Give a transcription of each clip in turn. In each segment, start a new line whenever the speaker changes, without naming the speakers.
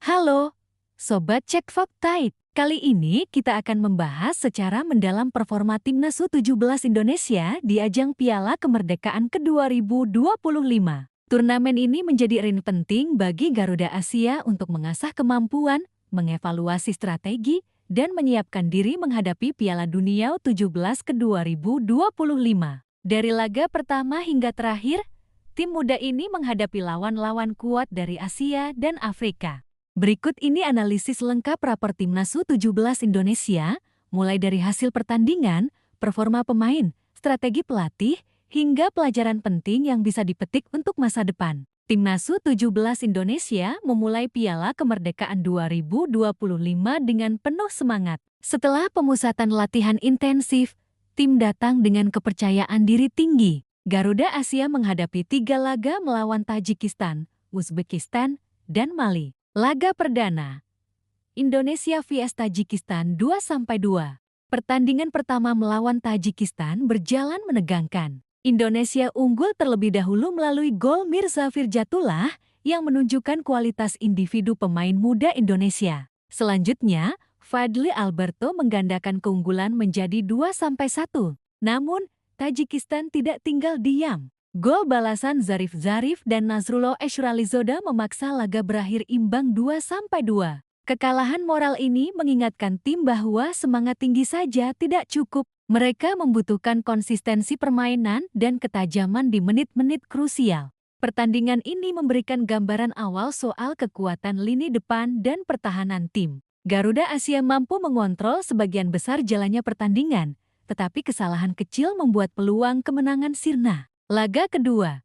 Halo, Sobat Cek Fakta. Kali ini kita akan membahas secara mendalam performa Timnas U17 Indonesia di ajang Piala Kemerdekaan ke-2025. Turnamen ini menjadi ring penting bagi Garuda Asia untuk mengasah kemampuan, mengevaluasi strategi, dan menyiapkan diri menghadapi Piala Dunia U17 ke-2025. Dari laga pertama hingga terakhir, tim muda ini menghadapi lawan-lawan kuat dari Asia dan Afrika. Berikut ini analisis lengkap rapor Timnas U17 Indonesia, mulai dari hasil pertandingan, performa pemain, strategi pelatih, hingga pelajaran penting yang bisa dipetik untuk masa depan. Timnas U17 Indonesia memulai Piala Kemerdekaan 2025 dengan penuh semangat. Setelah pemusatan latihan intensif, tim datang dengan kepercayaan diri tinggi. Garuda Asia menghadapi 3 laga melawan Tajikistan, Uzbekistan, dan Mali. Laga perdana, Indonesia vs Tajikistan 2-2. Pertandingan pertama melawan Tajikistan berjalan menegangkan. Indonesia unggul terlebih dahulu melalui gol Mirza Firjatullah yang menunjukkan kualitas individu pemain muda Indonesia. Selanjutnya, Fadly Alberto menggandakan keunggulan menjadi 2-1. Namun, Tajikistan tidak tinggal diam. Gol balasan Zarif dan Nasrullah Eshralizoda memaksa laga berakhir imbang 2-2. Kekalahan moral ini mengingatkan tim bahwa semangat tinggi saja tidak cukup. Mereka membutuhkan konsistensi permainan dan ketajaman di menit-menit krusial. Pertandingan ini memberikan gambaran awal soal kekuatan lini depan dan pertahanan tim. Garuda Asia mampu mengontrol sebagian besar jalannya pertandingan, tetapi kesalahan kecil membuat peluang kemenangan sirna. Laga kedua,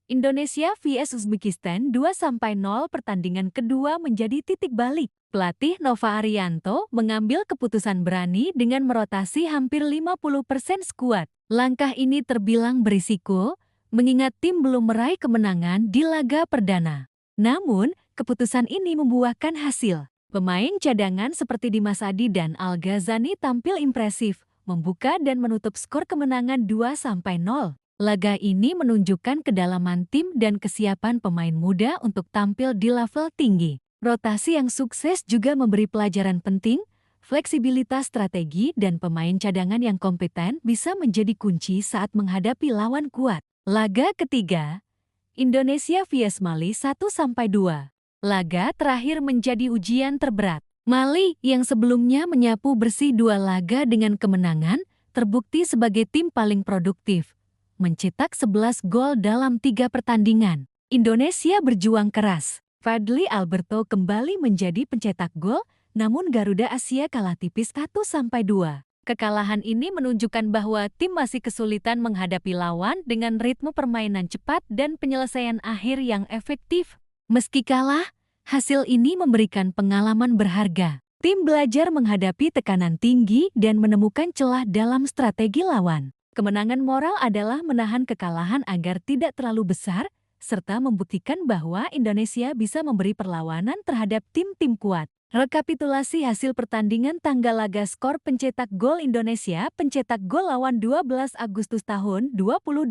Indonesia vs Uzbekistan 2-0. Pertandingan kedua menjadi titik balik. Pelatih Nova Arianto mengambil keputusan berani dengan merotasi hampir 50% skuad. Langkah ini terbilang berisiko, mengingat tim belum meraih kemenangan di laga perdana. Namun, keputusan ini membuahkan hasil. Pemain cadangan seperti Dimas Adi dan Al Ghazani tampil impresif, membuka dan menutup skor kemenangan 2-0. Laga ini menunjukkan kedalaman tim dan kesiapan pemain muda untuk tampil di level tinggi. Rotasi yang sukses juga memberi pelajaran penting, fleksibilitas strategi dan pemain cadangan yang kompeten bisa menjadi kunci saat menghadapi lawan kuat. Laga ketiga, Indonesia vs Mali 1-2. Laga terakhir menjadi ujian terberat. Mali yang sebelumnya menyapu bersih 2 laga dengan kemenangan, terbukti sebagai tim paling produktif, mencetak 11 gol dalam 3 pertandingan. Indonesia berjuang keras. Fadly Alberto kembali menjadi pencetak gol, namun Garuda Asia kalah tipis 1-2. Kekalahan ini menunjukkan bahwa tim masih kesulitan menghadapi lawan dengan ritme permainan cepat dan penyelesaian akhir yang efektif. Meski kalah, hasil ini memberikan pengalaman berharga. Tim belajar menghadapi tekanan tinggi dan menemukan celah dalam strategi lawan. Kemenangan moral adalah menahan kekalahan agar tidak terlalu besar, serta membuktikan bahwa Indonesia bisa memberi perlawanan terhadap tim-tim kuat. Rekapitulasi hasil pertandingan tanggal laga skor pencetak gol Indonesia pencetak gol lawan 12 Agustus tahun 2025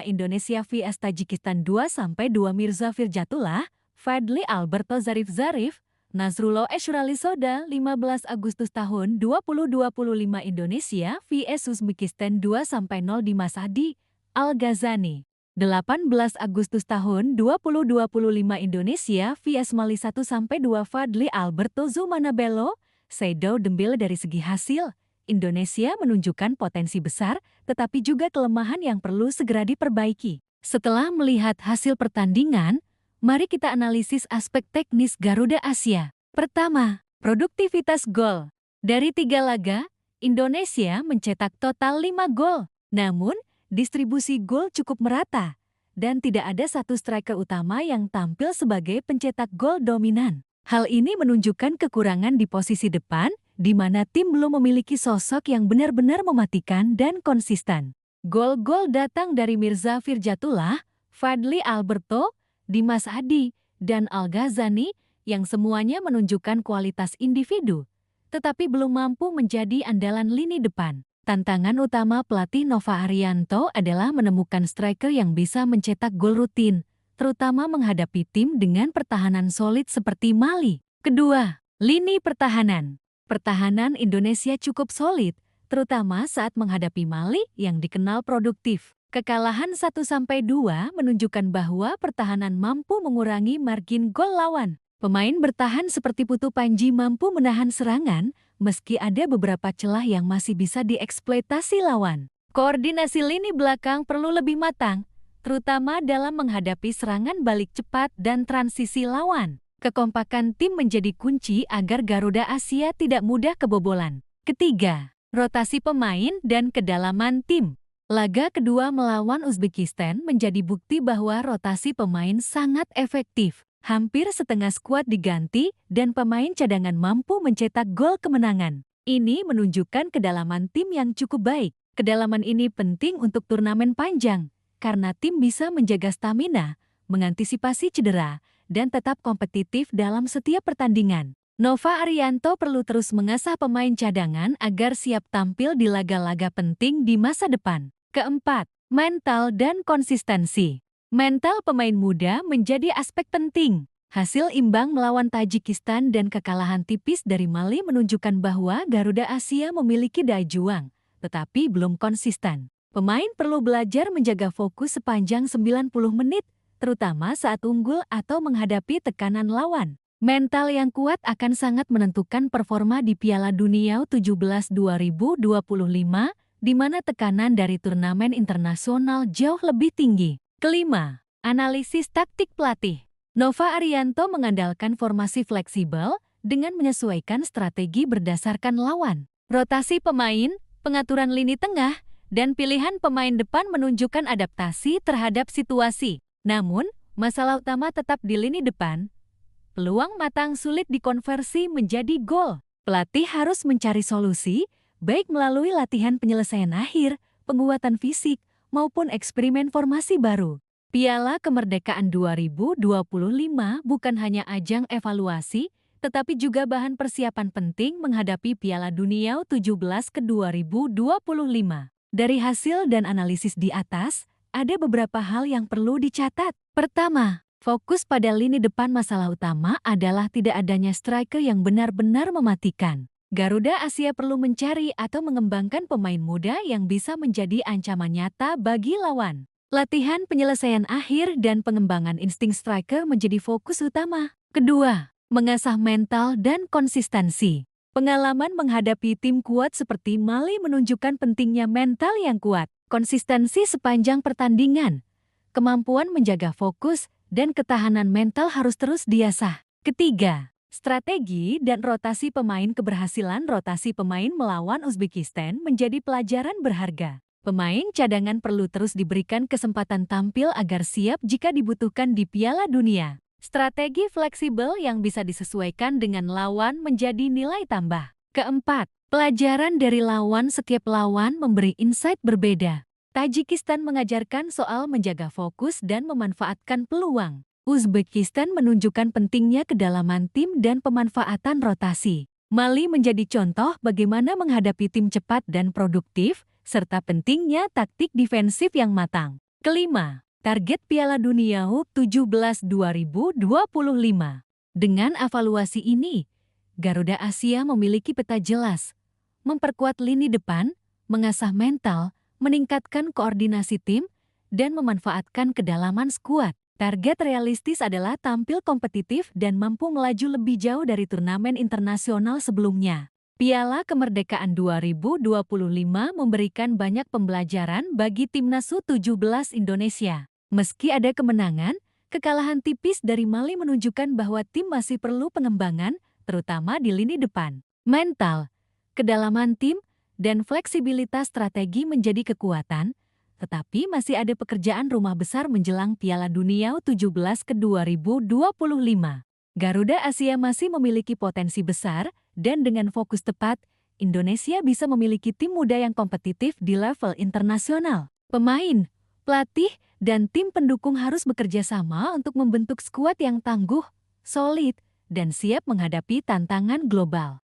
Indonesia vs Tajikistan 2-2 Mirza Firjatullah, Fadly Alberto Zarif, Nasrullah Eshralizoda 15 Agustus tahun 2025 Indonesia vs Uzbekistan 2-0 Dimas Adi, Al Ghazani. 18 Agustus tahun 2025 Indonesia vs Mali 1-2 Fadly Alberto Zumanabello, Saido Dembele. Dari segi hasil, Indonesia menunjukkan potensi besar tetapi juga kelemahan yang perlu segera diperbaiki. Setelah melihat hasil pertandingan, mari kita analisis aspek teknis Garuda Asia. Pertama, produktivitas gol. Dari 3 laga, Indonesia mencetak total 5 gol. Namun, distribusi gol cukup merata, dan tidak ada satu striker utama yang tampil sebagai pencetak gol dominan. Hal ini menunjukkan kekurangan di posisi depan, di mana tim belum memiliki sosok yang benar-benar mematikan dan konsisten. Gol-gol datang dari Mirza Firjatullah, Fadly Alberto, Dimas Adi, dan Al Ghazani yang semuanya menunjukkan kualitas individu, tetapi belum mampu menjadi andalan lini depan. Tantangan utama pelatih Nova Arianto adalah menemukan striker yang bisa mencetak gol rutin, terutama menghadapi tim dengan pertahanan solid seperti Mali. Kedua, lini pertahanan. Pertahanan Indonesia cukup solid, terutama saat menghadapi Mali yang dikenal produktif. Kekalahan 1-2 menunjukkan bahwa pertahanan mampu mengurangi margin gol lawan. Pemain bertahan seperti Putu Panji mampu menahan serangan, meski ada beberapa celah yang masih bisa dieksploitasi lawan. Koordinasi lini belakang perlu lebih matang, terutama dalam menghadapi serangan balik cepat dan transisi lawan. Kekompakan tim menjadi kunci agar Garuda Asia tidak mudah kebobolan. Ketiga, rotasi pemain dan kedalaman tim. Laga kedua melawan Uzbekistan menjadi bukti bahwa rotasi pemain sangat efektif. Hampir setengah skuad diganti dan pemain cadangan mampu mencetak gol kemenangan. Ini menunjukkan kedalaman tim yang cukup baik. Kedalaman ini penting untuk turnamen panjang, karena tim bisa menjaga stamina, mengantisipasi cedera, dan tetap kompetitif dalam setiap pertandingan. Nova Arianto perlu terus mengasah pemain cadangan agar siap tampil di laga-laga penting di masa depan. Keempat, mental dan konsistensi. Mental pemain muda menjadi aspek penting. Hasil imbang melawan Tajikistan dan kekalahan tipis dari Mali menunjukkan bahwa Garuda Asia memiliki daya juang, tetapi belum konsisten. Pemain perlu belajar menjaga fokus sepanjang 90 menit, terutama saat unggul atau menghadapi tekanan lawan. Mental yang kuat akan sangat menentukan performa di Piala Dunia U17 2025, di mana tekanan dari turnamen internasional jauh lebih tinggi. Kelima, analisis taktik pelatih. Nova Arianto mengandalkan formasi fleksibel dengan menyesuaikan strategi berdasarkan lawan. Rotasi pemain, pengaturan lini tengah, dan pilihan pemain depan menunjukkan adaptasi terhadap situasi. Namun, masalah utama tetap di lini depan. Peluang matang sulit dikonversi menjadi gol. Pelatih harus mencari solusi, baik melalui latihan penyelesaian akhir, penguatan fisik, maupun eksperimen formasi baru. Piala Kemerdekaan 2025 bukan hanya ajang evaluasi, tetapi juga bahan persiapan penting menghadapi Piala Dunia U17 ke 2025. Dari hasil dan analisis di atas, ada beberapa hal yang perlu dicatat. Pertama, fokus pada lini depan. Masalah utama adalah tidak adanya striker yang benar-benar mematikan. Garuda Asia perlu mencari atau mengembangkan pemain muda yang bisa menjadi ancaman nyata bagi lawan. Latihan penyelesaian akhir dan pengembangan insting striker menjadi fokus utama. Kedua, mengasah mental dan konsistensi. Pengalaman menghadapi tim kuat seperti Mali menunjukkan pentingnya mental yang kuat, konsistensi sepanjang pertandingan, kemampuan menjaga fokus, dan ketahanan mental harus terus diasah. Ketiga, strategi dan rotasi pemain. Keberhasilan rotasi pemain melawan Uzbekistan menjadi pelajaran berharga. Pemain cadangan perlu terus diberikan kesempatan tampil agar siap jika dibutuhkan di Piala Dunia. Strategi fleksibel yang bisa disesuaikan dengan lawan menjadi nilai tambah. Keempat, pelajaran dari lawan. Setiap lawan memberi insight berbeda. Tajikistan mengajarkan soal menjaga fokus dan memanfaatkan peluang. Uzbekistan menunjukkan pentingnya kedalaman tim dan pemanfaatan rotasi. Mali menjadi contoh bagaimana menghadapi tim cepat dan produktif, serta pentingnya taktik defensif yang matang. Kelima, target Piala Dunia U17 2025. Dengan evaluasi ini, Garuda Asia memiliki peta jelas, memperkuat lini depan, mengasah mental, meningkatkan koordinasi tim, dan memanfaatkan kedalaman skuad. Target realistis adalah tampil kompetitif dan mampu melaju lebih jauh dari turnamen internasional sebelumnya. Piala Kemerdekaan 2025 memberikan banyak pembelajaran bagi timnas U17 Indonesia. Meski ada kemenangan, kekalahan tipis dari Mali menunjukkan bahwa tim masih perlu pengembangan, terutama di lini depan. Mental, kedalaman tim, dan fleksibilitas strategi menjadi kekuatan, tetapi masih ada pekerjaan rumah besar menjelang Piala Dunia U17 ke 2025. Garuda Asia masih memiliki potensi besar, dan dengan fokus tepat, Indonesia bisa memiliki tim muda yang kompetitif di level internasional. Pemain, pelatih, dan tim pendukung harus bekerja sama untuk membentuk skuad yang tangguh, solid, dan siap menghadapi tantangan global.